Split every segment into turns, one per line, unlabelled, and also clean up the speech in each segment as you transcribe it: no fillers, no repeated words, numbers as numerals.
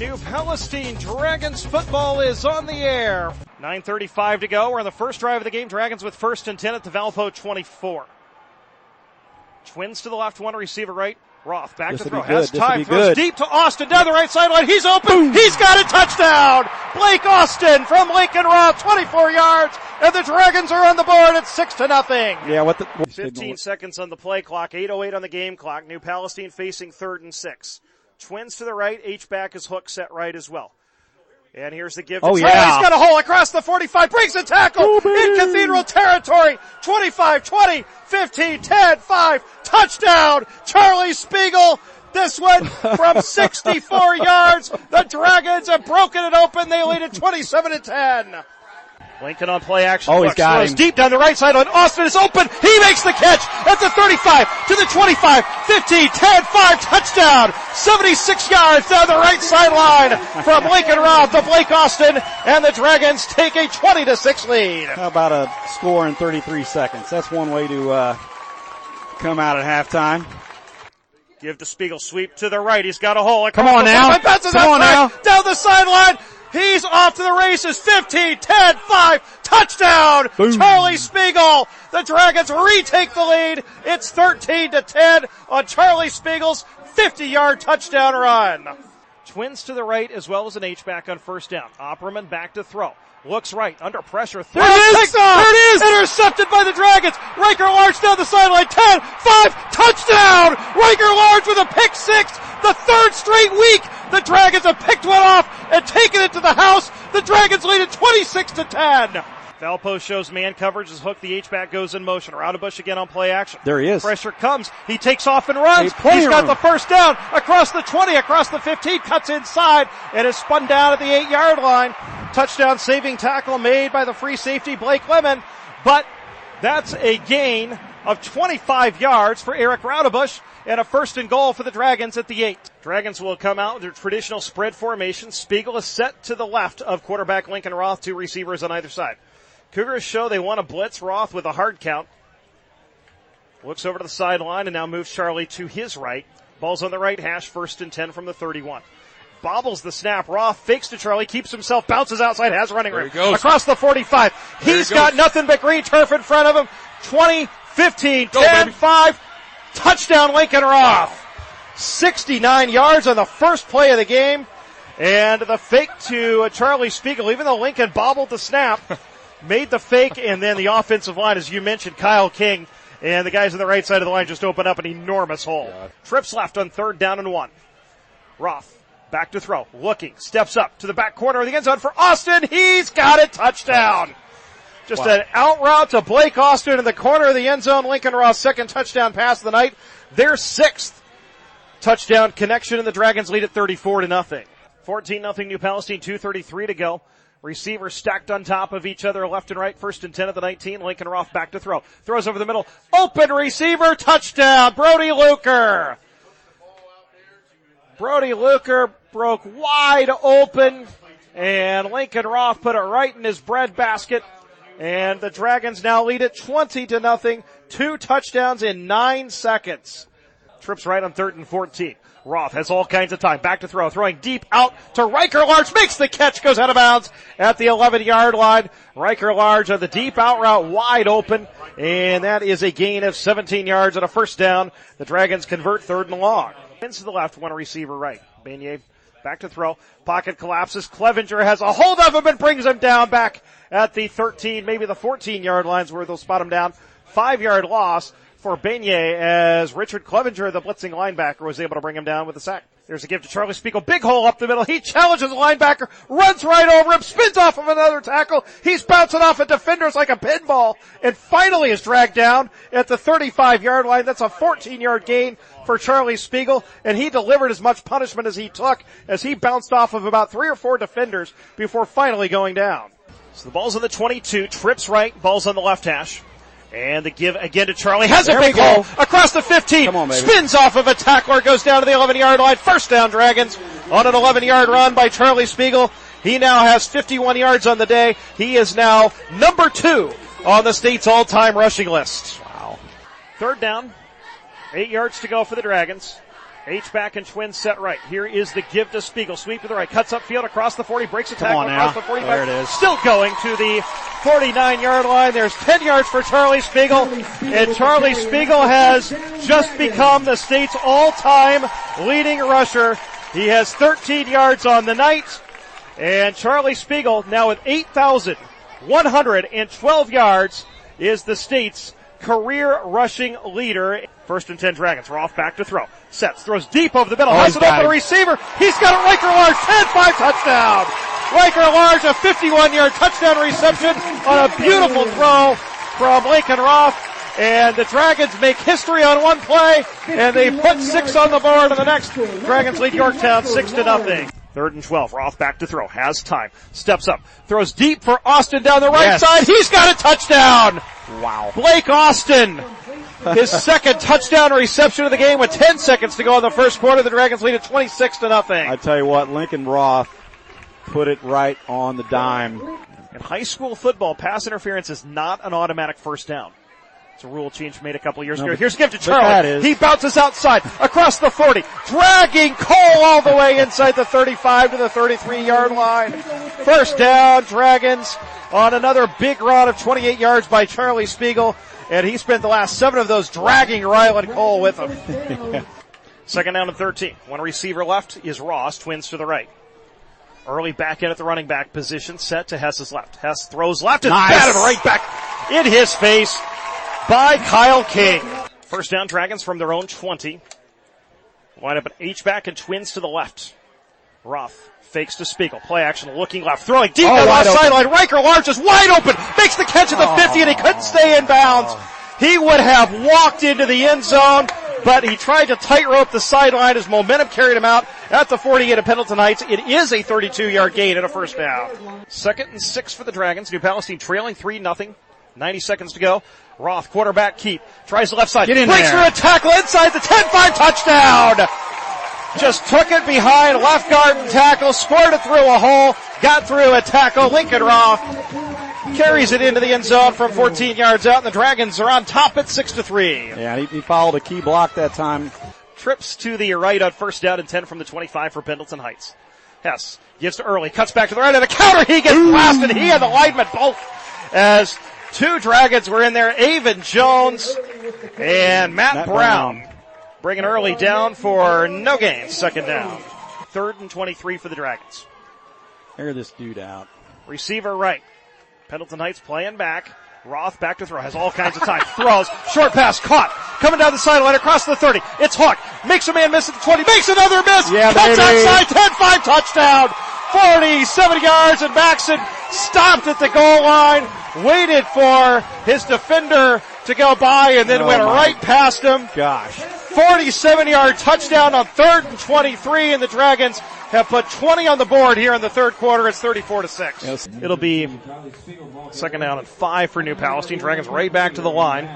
New Palestine Dragons football is on the air. 9:35 to go. We're on the first drive of the game. Dragons with 1st and 10 at the Valpo 24. Twins to the left, one receiver right. Roth back to throw. Has time. Throws deep to Austin down the right sideline. He's open. Boom. He's got a touchdown. Blake Austin from Lincoln Roth, 24 yards. And the Dragons are on the board at 6-0.
Yeah,
15 seconds on the play clock. 8:08 on the game clock. New Palestine facing 3rd and 6. Twins to the right. H-back is hook set right as well. And here's the give to He's got a hole across the 45. Brings a tackle in Cathedral territory. 25, 20, 15, 10, 5. Touchdown. Charlie Spiegel. This one from 64 yards. The Dragons have broken it open. They lead at 27-10. Lincoln on play action.
He's got him.
Deep down the right side. Austin is open. He makes the catch at the 35 to the 25, 15, 10, 5. Touchdown. 76 yards down the right sideline from Lincoln Roth to Blake Austin, and the Dragons take a 20-6 lead.
How about a score in 33 seconds? That's one way to come out at halftime.
Give to Spiegel. Sweep to the right. He's got a hole.
Come on now.
Down the sideline. He's off to the races. 15, 10, 5. Touchdown. Boom. Charlie Spiegel. The Dragons retake the lead. It's 13-10 on Charlie Spiegel's 50-yard touchdown run. Twins to the right as well as an H-back on 1st down. Opperman back to throw. Looks right, under pressure.
There it is!
Intercepted by the Dragons. Riker Large down the sideline. 10, 5, touchdown! Riker Large with a pick 6. The 3rd straight week. The Dragons have picked one off and taken it to the house. The Dragons lead at 26-10. Valpo shows man coverage as Hook, the H-back, goes in motion. Raudebush again on play action.
There he is.
Pressure comes. He takes off and runs. He's got the 1st down across the 20, across the 15, cuts inside, and is spun down at the 8-yard line. Touchdown saving tackle made by the free safety Blake Lemon, but that's a gain of 25 yards for Eric Raudebush and a 1st and goal for the Dragons at the 8. Dragons will come out with their traditional spread formation. Spiegel is set to the left of quarterback Lincoln Roth, 2 receivers on either side. Cougars show they want to blitz Roth with a hard count. Looks over to the sideline and now moves Charlie to his right. Ball's on the right hash, 1st and 10 from the 31. Bobbles the snap. Roth fakes to Charlie, keeps himself, bounces outside, has running room. Across the 45. He's got nothing but green turf in front of him. 20, 15, 10, 5. Touchdown Lincoln Roth. 69 yards on the first play of the game. And the fake to Charlie Spiegel, even though Lincoln bobbled the snap, made the fake, and then the offensive line, as you mentioned, Kyle King, and the guys on the right side of the line just opened up an enormous hole. Trips left on 3rd down and 1. Roth. Back to throw. Looking. Steps up to the back corner of the end zone for Austin. He's got it. Touchdown. Just an out route to Blake Austin in the corner of the end zone. Lincoln Roth's 2nd touchdown pass of the night. Their 6th touchdown connection, and the Dragons lead at 34-0. 14-0 New Palestine. 2:33 to go. Receivers stacked on top of each other, left and right. 1st and 10 at the 19. Lincoln Roth back to throw. Throws over the middle. Open receiver. Touchdown. Brody Luker. Brody Luker broke wide open, and Lincoln Roth put it right in his breadbasket. And the Dragons now lead it 20-0. 2 touchdowns in 9 seconds. Trips right on 3rd and 14. Roth has all kinds of time. Back to throw. Throwing deep out to Riker Large. Makes the catch. Goes out of bounds at the 11-yard line. Riker Large on the deep out route wide open. And that is a gain of 17 yards and a 1st down. The Dragons convert 3rd and long. Ends to the left, one receiver right. Beignet back to throw. Pocket collapses. Clevenger has a hold of him and brings him down back at the 13, maybe the 14-yard lines where they'll spot him down. 5-yard loss for Beignet as Richard Clevenger, the blitzing linebacker, was able to bring him down with a sack. There's a give to Charlie Spiegel. Big hole up the middle. He challenges the linebacker, runs right over him, spins off of another tackle. He's bouncing off of defenders like a pinball, and finally is dragged down at the 35-yard line. That's a 14-yard gain for Charlie Spiegel, and he delivered as much punishment as he took as he bounced off of about 3 or 4 defenders before finally going down. So the ball's on the 22, trips right, ball's on the left hash. And the give again to Charlie. Has a big hole across the 15.
Come on, baby.
Spins off of a tackler, goes down to the 11-yard line. 1st down Dragons on an 11-yard run by Charlie Spiegel. He now has 51 yards on the day. He is now number 2 on the state's all-time rushing list.
Wow.
3rd down. 8 yards to go for the Dragons. H-back and twin set right. Here is the give to Spiegel. Sweep to the right. Cuts upfield across the 40. Breaks a tackle across the 45.
There it is.
Still going to the 49-yard line. There's 10 yards for Charlie Spiegel. And Charlie Spiegel has just become the state's all-time leading rusher. He has 13 yards on the night. And Charlie Spiegel, now with 8,112 yards, is the state's career rushing leader. 1st and 10 Dragons. Roth back to throw. Sets. Throws deep over the middle. Has it open receiver. He's got it. Riker Large. 10-5 touchdown. Riker Large, a 51-yard touchdown reception on a beautiful throw from Lincoln Roth. And the Dragons make history on one play, and they put 6 on the board on the next. Dragons lead Yorktown 6-0. 3rd and 12. Roth back to throw. Has time. Steps up. Throws deep for Austin down the right side. He's got a touchdown.
Wow.
Blake Austin. His second touchdown reception of the game with 10 seconds to go in the first quarter. The Dragons lead at 26-0.
I tell you what, Lincoln Roth put it right on the dime.
In high school football, pass interference is not an automatic first down. It's a rule change made a couple of years ago. Here's a gift to Charlie. He bounces outside, across the 40, dragging Cole all the way inside the 35 to the 33-yard line. First down, Dragons, on another big run of 28 yards by Charlie Spiegel. And he spent the last 7 of those dragging Ryland Cole with him. 2nd down and 13. One receiver left is Ross, twins to the right. Early back in at the running back position, set to Hess's left. Hess throws left and batted right back in his face by Kyle King. First down, Dragons from their own 20. Line up an H-back and twins to the left. Roth fakes to Spiegel. Play action, looking left, throwing deep down the left sideline. Riker Large is wide open, makes the catch at the 50, and he couldn't stay in bounds. He would have walked into the end zone, but he tried to tightrope the sideline as momentum carried him out at the 48 of Pendleton Heights. It is a 32-yard gain and a first down. 2nd and 6 for the Dragons. New Palestine trailing 3-0. 90 seconds to go. Roth, quarterback keep, tries the left side, breaks through a tackle inside the 10-5 touchdown. Just took it behind left guard and tackle, scored it through a hole, got through a tackle. Lincoln Roth carries it into the end zone from 14 yards out, and the Dragons are on top at 6-3.
Yeah, he followed a key block that time.
Trips to the right on 1st down and 10 from the 25 for Pendleton Heights. Hess gives to Early, cuts back to the right, and a counter, he gets blasted. He and the lineman both, as 2 Dragons were in there, Avon Jones and Matt Brown. Bringing Early down for no gain. 2nd down. 3rd and 23 for the Dragons.
Air this dude out.
Receiver right. Pendleton Heights playing back. Roth back to throw. Has all kinds of time. Throws. Short pass. Caught. Coming down the sideline across the 30. It's Hawk. Makes a man miss at the 20. Makes another miss.
Yeah,
cuts outside. 10-5 touchdown. 47 yards, and Maxson stopped at the goal line. Waited for his defender to go by and then went right past him.
Gosh.
47-yard touchdown on 3rd and 23, and the Dragons have put 20 on the board here in the third quarter. It's 34-6.
Yes.
It'll be 2nd down and 5 for New Palestine. Dragons right back to the line.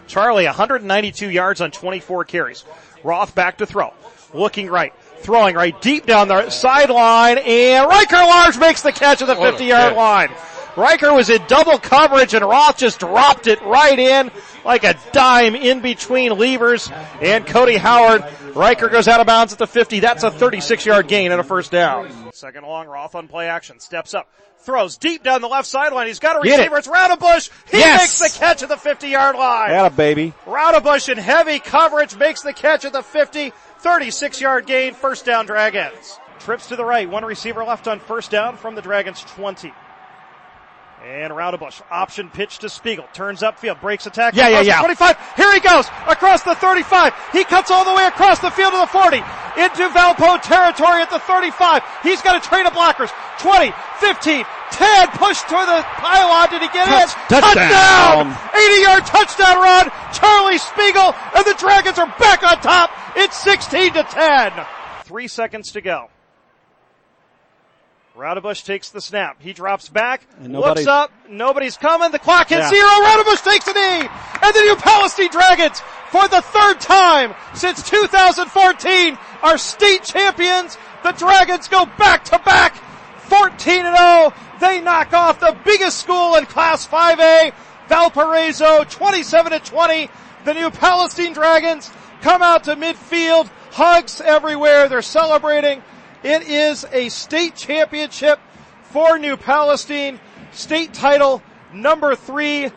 Charlie, 192 yards on 24 carries. Roth back to throw. Looking right. Throwing right deep down the sideline, and Riker Large makes the catch at the 50-yard line. Riker was in double coverage, and Roth just dropped it right in like a dime in between Levers and Cody Howard. Riker goes out of bounds at the 50. That's a 36-yard gain and a first down. 2nd long, Roth on play action. Steps up. Throws deep down the left sideline. He's got a receiver. It's Raudebush. He makes the catch at the 50-yard line.
Atta baby.
Raudebush in heavy coverage makes the catch at the 50. 36-yard gain. First down, Dragons. Trips to the right. One receiver left on 1st down from the Dragons 20. And Raudebush, option pitch to Spiegel, turns upfield, breaks a tackle. 25, here he goes, across the 35. He cuts all the way across the field to the 40, into Valpo territory at the 35. He's got a train of blockers. 20, 15, 10, push to the pylon. Did he get in? Touchdown! 80-yard touchdown run. Charlie Spiegel, and the Dragons are back on top. It's 16-10. 3 seconds to go. Raudebush takes the snap. He drops back, looks up, nobody's coming. The clock hits 0. Raudebush takes a knee. And the New Palestine Dragons, for the 3rd time since 2014, are state champions. The Dragons go back-to-back, 14-0. They knock off the biggest school in Class 5A, Valparaiso, 27-20. The New Palestine Dragons come out to midfield Hugs everywhere. They're celebrating. It is a state championship for New Palestine. State title number 3.